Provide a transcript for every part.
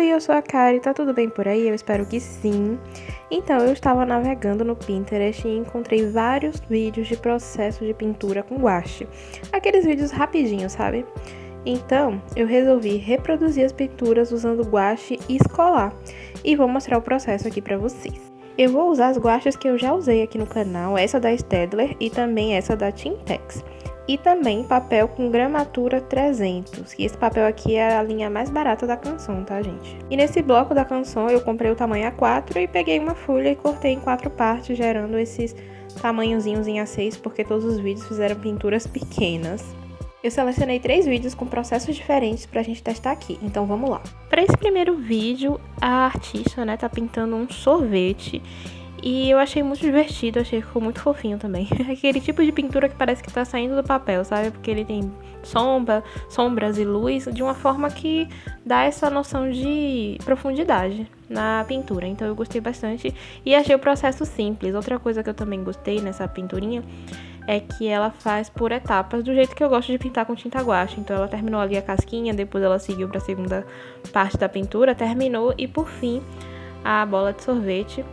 Oi, eu sou a Kari, tá tudo bem por aí? Eu espero que sim. Então, eu estava navegando no Pinterest e encontrei vários vídeos de processo de pintura com guache. Aqueles vídeos rapidinhos, sabe? Então, eu resolvi reproduzir as pinturas usando guache e escolar. E vou mostrar o processo aqui pra vocês. Eu vou usar as guaches que eu já usei aqui no canal, essa da Staedtler e também essa da Tintex. E também papel com gramatura 300, que esse papel aqui é a linha mais barata da Canson, tá, gente? E nesse bloco da Canson eu comprei o tamanho A4 e peguei uma folha e cortei em 4 partes, gerando esses tamanhozinhos em A6, porque todos os vídeos fizeram pinturas pequenas. Eu selecionei 3 vídeos com processos diferentes pra gente testar aqui, então vamos lá. Para esse primeiro vídeo, a artista, tá pintando um sorvete. E eu achei muito divertido, achei que ficou muito fofinho também. Aquele tipo de pintura que parece que tá saindo do papel, sabe? Porque ele tem sombras e luz de uma forma que dá essa noção de profundidade na pintura. Então eu gostei bastante e achei o processo simples. Outra coisa que eu também gostei nessa pinturinha é que ela faz por etapas, do jeito que eu gosto de pintar com tinta guache. Então ela terminou ali a casquinha, depois ela seguiu para a segunda parte da pintura, terminou e por fim a bola de sorvete.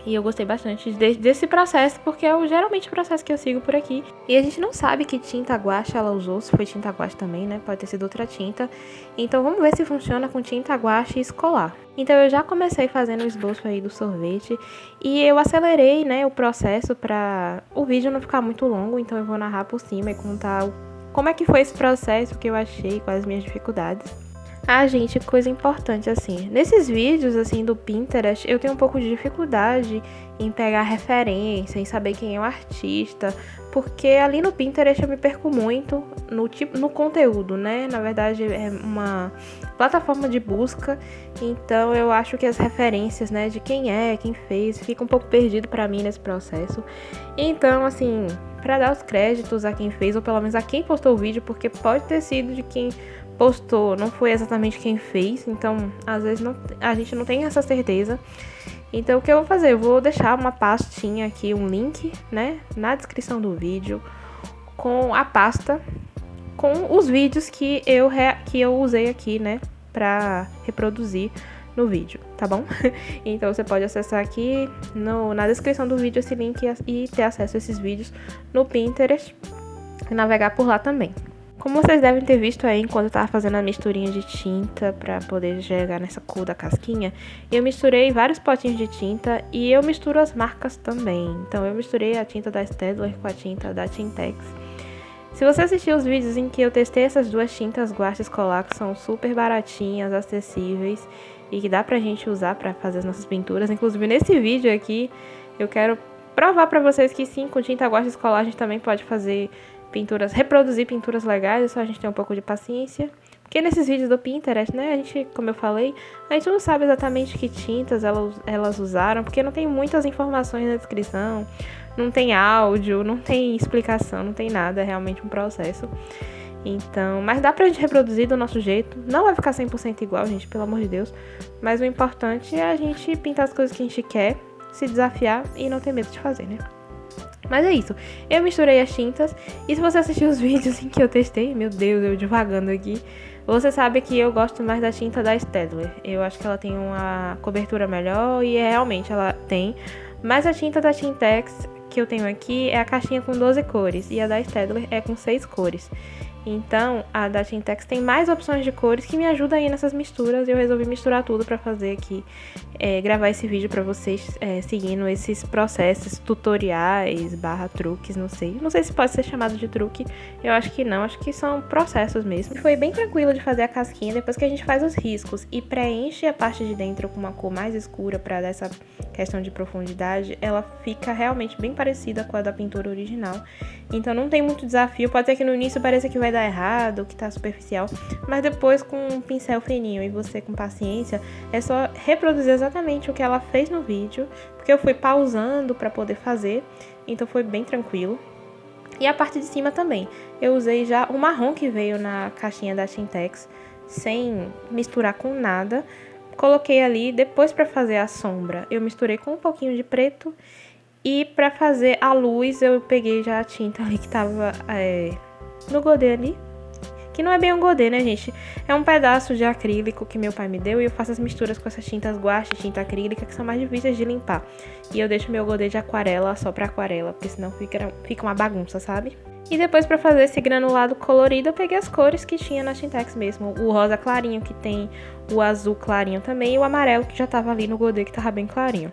E eu gostei bastante desse processo, porque é geralmente o processo que eu sigo por aqui. E a gente não sabe que tinta guache ela usou, se foi tinta guache também, né? Pode ter sido outra tinta. Então vamos ver se funciona com tinta guache e escolar. Então eu já comecei fazendo o esboço aí do sorvete. E eu acelerei, né, o processo para o vídeo não ficar muito longo. Então eu vou narrar por cima e contar como é que foi esse processo, o que eu achei, quais as minhas dificuldades. Ah, gente, coisa importante, assim, nesses vídeos, assim, do Pinterest, eu tenho um pouco de dificuldade em pegar referência, em saber quem é o artista, porque ali no Pinterest eu me perco muito no conteúdo, né? Na verdade, é uma plataforma de busca, então eu acho que as referências, né, de quem fez, fica um pouco perdido pra mim nesse processo. Então, assim, pra dar os créditos a quem fez, ou pelo menos a quem postou o vídeo, porque pode ter sido de quem postou, não foi exatamente quem fez, então às vezes a gente não tem essa certeza. Então o que eu vou fazer? Eu vou deixar uma pastinha aqui, um link, né, na descrição do vídeo, com a pasta, com os vídeos que eu usei aqui, né, pra reproduzir no vídeo, tá bom? Então você pode acessar aqui na descrição do vídeo esse link e ter acesso a esses vídeos no Pinterest e navegar por lá também. Como vocês devem ter visto aí, enquanto eu tava fazendo a misturinha de tinta pra poder chegar nessa cor da casquinha, eu misturei vários potinhos de tinta e eu misturo as marcas também. Então eu misturei a tinta da Staedtler com a tinta da Tintex. Se você assistir os vídeos em que eu testei essas duas tintas guache escolar, que são super baratinhas, acessíveis e que dá pra gente usar pra fazer as nossas pinturas, inclusive nesse vídeo aqui, eu quero provar pra vocês que sim, com tinta guache escolar a gente também pode fazer reproduzir pinturas legais, é só a gente ter um pouco de paciência. Porque nesses vídeos do Pinterest, né, a gente, como eu falei, a gente não sabe exatamente que tintas elas usaram, porque não tem muitas informações na descrição, não tem áudio, não tem explicação, não tem nada, é realmente um processo. Então, mas dá pra gente reproduzir do nosso jeito, não vai ficar 100% igual, gente, pelo amor de Deus, mas o importante é a gente pintar as coisas que a gente quer, se desafiar e não ter medo de fazer, né? Mas é isso, eu misturei as tintas e se você assistir os vídeos em que eu testei, meu Deus, eu divagando aqui, você sabe que eu gosto mais da tinta da Staedtler. Eu acho que ela tem uma cobertura melhor e realmente ela tem, mas a tinta da Tintex que eu tenho aqui é a caixinha com 12 cores e a da Staedtler é com 6 cores. Então, a da Tintex tem mais opções de cores que me ajudam aí nessas misturas e eu resolvi misturar tudo pra fazer aqui, gravar esse vídeo pra vocês, seguindo esses processos, tutoriais, truques, não sei. Não sei se pode ser chamado de truque, eu acho que não, acho que são processos mesmo. Foi bem tranquilo de fazer a casquinha depois que a gente faz os riscos e preenche a parte de dentro com uma cor mais escura pra dar essa questão de profundidade, ela fica realmente bem parecida com a da pintura original. Então não tem muito desafio, pode ser que no início pareça que vai dar errado, que tá superficial, mas depois com um pincel fininho e você com paciência, é só reproduzir exatamente o que ela fez no vídeo, porque eu fui pausando pra poder fazer, então foi bem tranquilo. E a parte de cima também, eu usei já o marrom que veio na caixinha da Tintex, sem misturar com nada, coloquei ali, depois pra fazer a sombra, eu misturei com um pouquinho de preto, e pra fazer a luz eu peguei já a tinta ali que tava no godê ali que não é bem um godê, né, gente? É um pedaço de acrílico que meu pai me deu e eu faço as misturas com essas tintas guache, tinta acrílica, que são mais difíceis de limpar. E eu deixo meu godê de aquarela só pra aquarela, porque senão fica uma bagunça, sabe? E depois, pra fazer esse granulado colorido, eu peguei as cores que tinha na Tintex mesmo. O rosa clarinho, que tem o azul clarinho também, e o amarelo, que já tava ali no godê, que tava bem clarinho.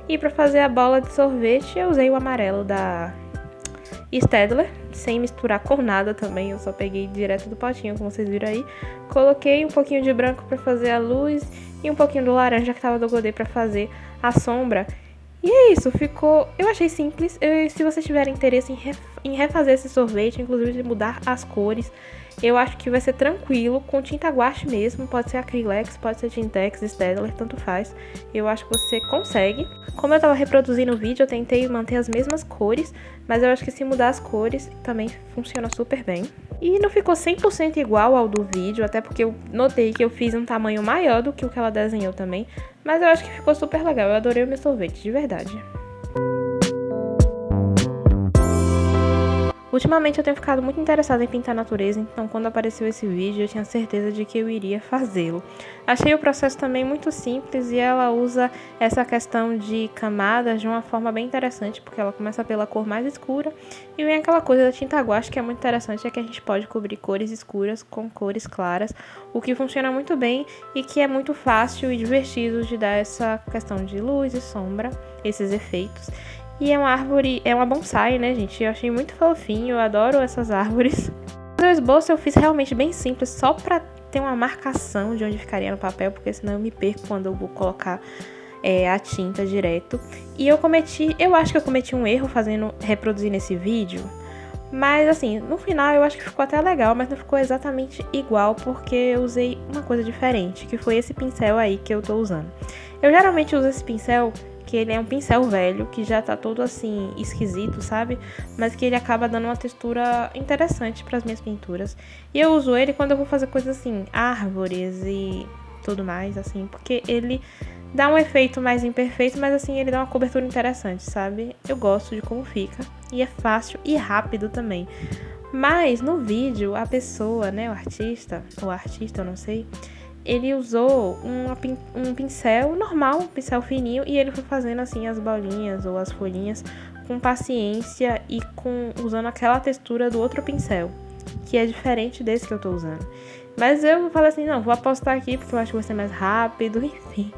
E pra fazer a bola de sorvete, eu usei o amarelo da Staedtler, sem misturar com nada também. Eu só peguei direto do potinho, como vocês viram aí. Coloquei um pouquinho de branco pra fazer a luz e um pouquinho do laranja que tava do godê pra fazer a sombra. E é isso, ficou... Eu achei simples. Se vocês tiverem interesse em refazer esse sorvete, inclusive de mudar as cores, eu acho que vai ser tranquilo, com tinta guache mesmo. Pode ser Acrylex, pode ser Tintex, Staedtler, tanto faz. Eu acho que você consegue. Como eu tava reproduzindo o vídeo, eu tentei manter as mesmas cores, mas eu acho que se mudar as cores, também funciona super bem. E não ficou 100% igual ao do vídeo, até porque eu notei que eu fiz um tamanho maior do que o que ela desenhou também. Mas eu acho que ficou super legal, eu adorei o meu sorvete, de verdade. Ultimamente eu tenho ficado muito interessada em pintar a natureza, então quando apareceu esse vídeo eu tinha certeza de que eu iria fazê-lo. Achei o processo também muito simples e ela usa essa questão de camadas de uma forma bem interessante, porque ela começa pela cor mais escura e vem aquela coisa da tinta guache que é muito interessante, é que a gente pode cobrir cores escuras com cores claras, o que funciona muito bem e que é muito fácil e divertido de dar essa questão de luz e sombra, esses efeitos. E é uma árvore, é uma bonsai, né, gente? Eu achei muito fofinho, eu adoro essas árvores. O esboço eu fiz realmente bem simples, só pra ter uma marcação de onde ficaria no papel, porque senão eu me perco quando eu vou colocar a tinta direto. E eu acho que eu cometi um erro reproduzindo esse vídeo. Mas assim, no final eu acho que ficou até legal, mas não ficou exatamente igual, porque eu usei uma coisa diferente, que foi esse pincel aí que eu tô usando. Eu geralmente uso esse pincel, que ele é um pincel velho, que já tá todo assim, esquisito, sabe? Mas que ele acaba dando uma textura interessante pras minhas pinturas. E eu uso ele quando eu vou fazer coisas assim, árvores e tudo mais, assim, porque ele dá um efeito mais imperfeito, mas assim, ele dá uma cobertura interessante, sabe? Eu gosto de como fica. E é fácil e rápido também. Mas no vídeo, a pessoa, né, o artista, eu não sei, ele usou um pincel normal, um pincel fininho, e ele foi fazendo assim as bolinhas ou as folhinhas com paciência e usando aquela textura do outro pincel, que é diferente desse que eu tô usando. Mas eu falei assim, não, vou apostar aqui porque eu acho que vai ser mais rápido, enfim.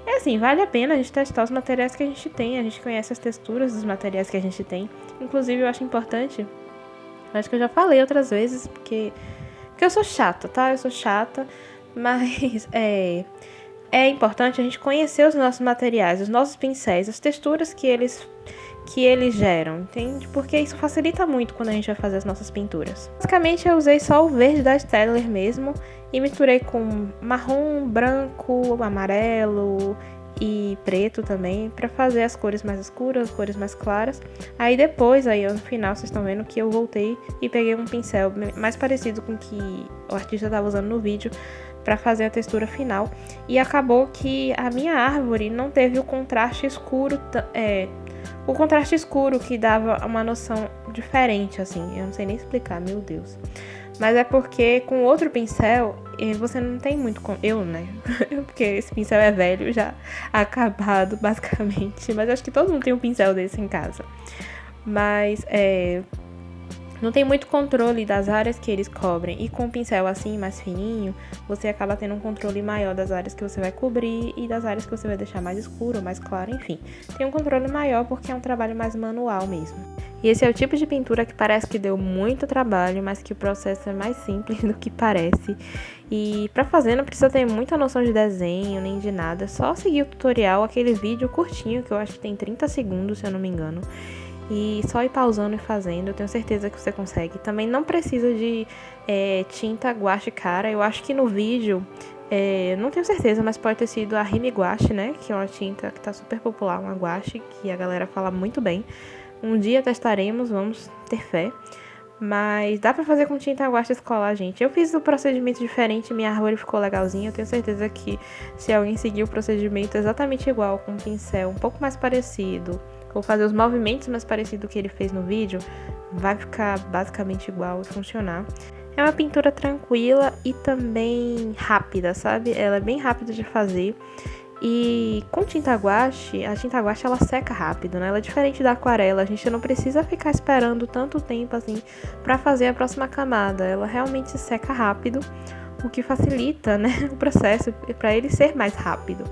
É assim, vale a pena a gente testar os materiais que a gente tem, a gente conhece as texturas dos materiais que a gente tem. Inclusive, eu acho importante, acho que eu já falei outras vezes, porque eu sou chata, tá? Eu sou chata, mas é importante a gente conhecer os nossos materiais, os nossos pincéis, as texturas que eles geram, entende? Porque isso facilita muito quando a gente vai fazer as nossas pinturas. Basicamente eu usei só o verde da Staedtler mesmo e misturei com marrom, branco, amarelo e preto também, pra fazer as cores mais escuras, as cores mais claras. Aí depois, no final, vocês estão vendo que eu voltei e peguei um pincel mais parecido com o que o artista estava usando no vídeo pra fazer a textura final. E acabou que a minha árvore não teve o contraste escuro, que dava uma noção diferente, assim. Eu não sei nem explicar, meu Deus. Mas é porque com outro pincel, você não tem muito... né? Porque esse pincel é velho, já acabado, basicamente. Mas acho que todo mundo tem um pincel desse em casa. Mas, não tem muito controle das áreas que eles cobrem. E com um pincel assim, mais fininho, você acaba tendo um controle maior das áreas que você vai cobrir e das áreas que você vai deixar mais escuro, mais claro, enfim. Tem um controle maior porque é um trabalho mais manual mesmo. E esse é o tipo de pintura que parece que deu muito trabalho, mas que o processo é mais simples do que parece. E pra fazer não precisa ter muita noção de desenho, nem de nada. É só seguir o tutorial, aquele vídeo curtinho, que eu acho que tem 30 segundos, se eu não me engano. E só ir pausando e fazendo, eu tenho certeza que você consegue. Também não precisa de tinta guache cara. Eu acho que no vídeo, não tenho certeza, mas pode ter sido a Rime Guache, né? Que é uma tinta que tá super popular, uma guache, que a galera fala muito bem. Um dia testaremos, vamos ter fé. Mas dá pra fazer com tinta guache escolar, gente. Eu fiz o procedimento diferente, minha árvore ficou legalzinha. Eu tenho certeza que se alguém seguir o procedimento exatamente igual, com um pincel um pouco mais parecido, ou fazer os movimentos mais parecidos do que ele fez no vídeo, vai ficar basicamente igual e funcionar. É uma pintura tranquila e também rápida, sabe? Ela é bem rápida de fazer. E com tinta guache, a tinta guache ela seca rápido, né? Ela é diferente da aquarela, a gente não precisa ficar esperando tanto tempo assim para fazer a próxima camada. Ela realmente se seca rápido, o que facilita, né, o processo para ele ser mais rápido.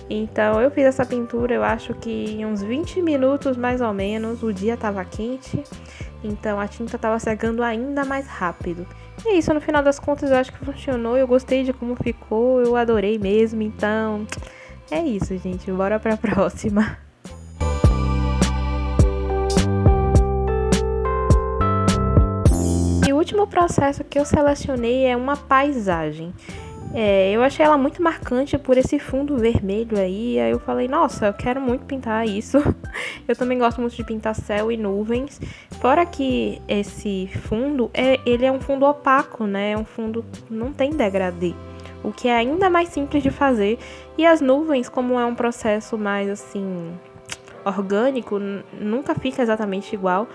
Então eu fiz essa pintura, eu acho que em uns 20 minutos mais ou menos, o dia estava quente, então a tinta estava secando ainda mais rápido. E é isso, no final das contas eu acho que funcionou, eu gostei de como ficou, eu adorei mesmo, então é isso, gente, bora pra próxima. E o último processo que eu selecionei é uma paisagem. Eu achei ela muito marcante por esse fundo vermelho aí eu falei, nossa, eu quero muito pintar isso. Eu também gosto muito de pintar céu e nuvens. Fora que esse fundo, ele é um fundo opaco, né? É um fundo que não tem degradê, o que é ainda mais simples de fazer. E as nuvens, como é um processo mais assim orgânico, nunca fica exatamente igual.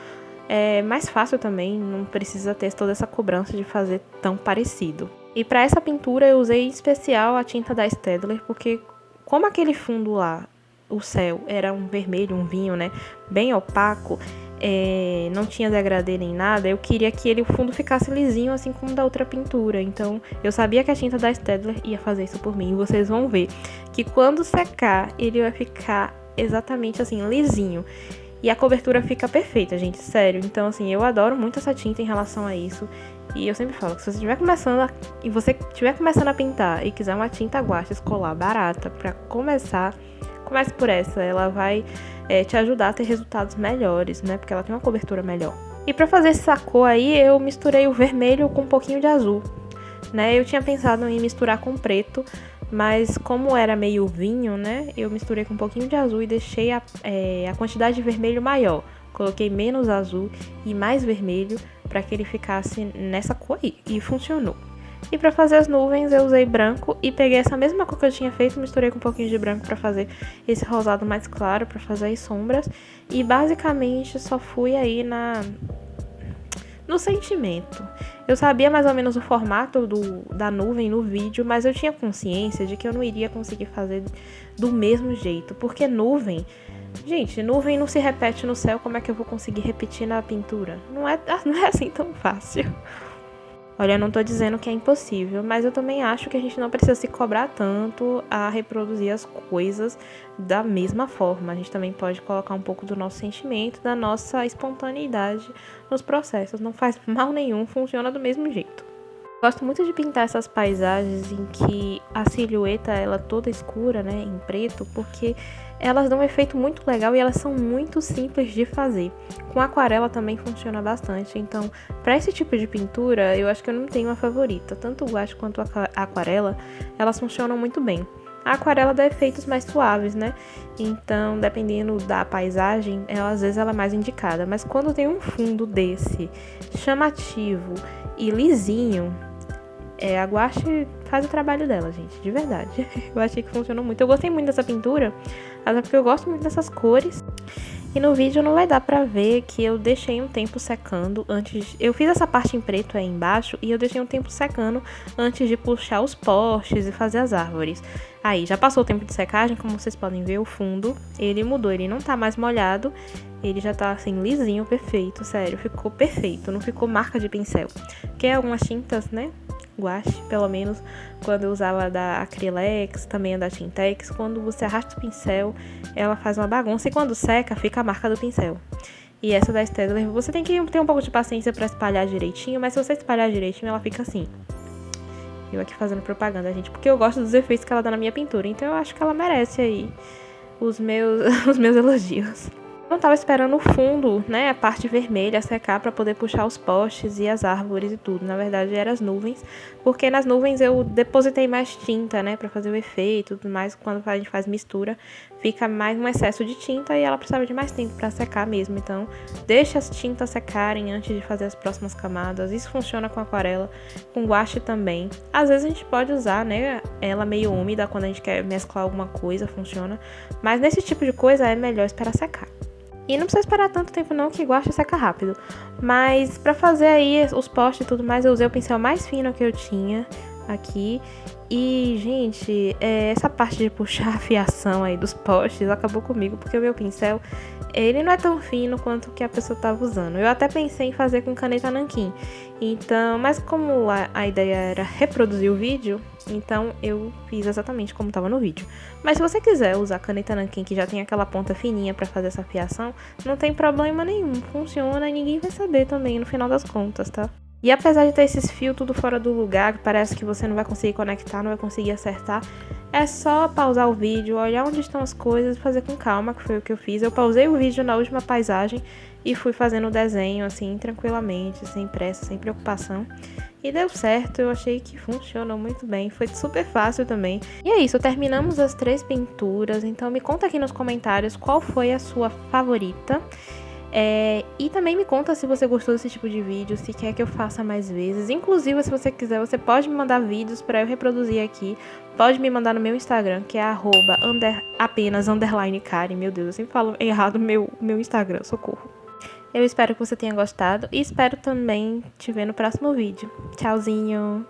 É mais fácil também, não precisa ter toda essa cobrança de fazer tão parecido. E para essa pintura eu usei em especial a tinta da Staedtler, porque como aquele fundo lá, o céu, era um vermelho, um vinho, né, bem opaco, não tinha degradê nem nada, eu queria que o fundo ficasse lisinho, assim como da outra pintura. Então eu sabia que a tinta da Staedtler ia fazer isso por mim, e vocês vão ver que quando secar ele vai ficar exatamente assim, lisinho. E a cobertura fica perfeita, gente, sério. Então, assim, eu adoro muito essa tinta em relação a isso. E eu sempre falo que se você estiver começando a pintar e quiser uma tinta guache escolar barata pra começar, comece por essa. Ela vai te ajudar a ter resultados melhores, né? Porque ela tem uma cobertura melhor. E pra fazer essa cor aí, eu misturei o vermelho com um pouquinho de azul, né? Eu tinha pensado em misturar com preto, mas como era meio vinho, né, eu misturei com um pouquinho de azul e deixei a quantidade de vermelho maior. Coloquei menos azul e mais vermelho para que ele ficasse nessa cor aí, e funcionou. E para fazer as nuvens eu usei branco e peguei essa mesma cor que eu tinha feito, misturei com um pouquinho de branco para fazer esse rosado mais claro, para fazer as sombras. E basicamente só fui aí no sentimento. Eu sabia mais ou menos o formato da nuvem no vídeo, mas eu tinha consciência de que eu não iria conseguir fazer do mesmo jeito, porque nuvem não se repete no céu, como é que eu vou conseguir repetir na pintura? Não é assim tão fácil. Olha, eu não tô dizendo que é impossível, mas eu também acho que a gente não precisa se cobrar tanto a reproduzir as coisas da mesma forma. A gente também pode colocar um pouco do nosso sentimento, da nossa espontaneidade nos processos. Não faz mal nenhum, funciona do mesmo jeito. Gosto muito de pintar essas paisagens em que a silhueta ela toda escura, né, em preto, porque elas dão um efeito muito legal e elas são muito simples de fazer. Com aquarela também funciona bastante, então para esse tipo de pintura eu acho que eu não tenho uma favorita. Tanto o guache quanto a aquarela, elas funcionam muito bem. A aquarela dá efeitos mais suaves, né? Então, dependendo da paisagem, às vezes ela é mais indicada. Mas quando tem um fundo desse, chamativo e lisinho, a guache faz o trabalho dela, gente, de verdade. Eu achei que funcionou muito. Eu gostei muito dessa pintura, até porque eu gosto muito dessas cores. E no vídeo não vai dar pra ver que eu deixei um tempo secando antes... Eu fiz essa parte em preto aí embaixo e eu deixei um tempo secando antes de puxar os postes e fazer as árvores. Aí, já passou o tempo de secagem, como vocês podem ver, o fundo, ele mudou, ele não tá mais molhado, ele já tá assim, lisinho, perfeito, sério, ficou perfeito, não ficou marca de pincel. Porque algumas tintas, né, guache, pelo menos quando eu usava da Acrylex, também a da Tintex, quando você arrasta o pincel, ela faz uma bagunça e quando seca, fica a marca do pincel. E essa da Staedtler, você tem que ter um pouco de paciência pra espalhar direitinho, mas se você espalhar direitinho, ela fica assim. Eu aqui fazendo propaganda, gente, porque eu gosto dos efeitos que ela dá na minha pintura, então eu acho que ela merece aí os meus elogios. Eu tava esperando o fundo, né, a parte vermelha secar para poder puxar os postes e as árvores e tudo. Na verdade, eram as nuvens, porque nas nuvens eu depositei mais tinta, né, para fazer o efeito e tudo mais. Quando a gente faz mistura, fica mais um excesso de tinta e ela precisava de mais tempo para secar mesmo. Então, deixa as tintas secarem antes de fazer as próximas camadas. Isso funciona com aquarela, com guache também. Às vezes a gente pode usar, né, ela meio úmida quando a gente quer mesclar alguma coisa, funciona. Mas nesse tipo de coisa é melhor esperar secar. E não precisa esperar tanto tempo não, que guache seca rápido. Mas pra fazer aí os posts e tudo mais, eu usei o pincel mais fino que eu tinha aqui. E, gente, essa parte de puxar a fiação aí dos postes acabou comigo, porque o meu pincel, ele não é tão fino quanto o que a pessoa tava usando. Eu até pensei em fazer com caneta nanquim. Então, mas como a ideia era reproduzir o vídeo, então eu fiz exatamente como tava no vídeo. Mas se você quiser usar caneta nanquim, que já tem aquela ponta fininha pra fazer essa fiação, não tem problema nenhum. Funciona e ninguém vai saber também no final das contas, tá? E apesar de ter esses fios tudo fora do lugar, que parece que você não vai conseguir conectar, não vai conseguir acertar, é só pausar o vídeo, olhar onde estão as coisas e fazer com calma, que foi o que eu fiz. Eu pausei o vídeo na última paisagem e fui fazendo o desenho, assim, tranquilamente, sem pressa, sem preocupação. E deu certo, eu achei que funcionou muito bem, foi super fácil também. E é isso, terminamos as 3 pinturas, então me conta aqui nos comentários qual foi a sua favorita. E também me conta se você gostou desse tipo de vídeo, se quer que eu faça mais vezes. Inclusive, se você quiser, você pode me mandar vídeos pra eu reproduzir aqui. Pode me mandar no meu Instagram, que é @apenas_Karen. Meu Deus, eu sempre falo errado meu Instagram, socorro. Eu espero que você tenha gostado e espero também te ver no próximo vídeo. Tchauzinho!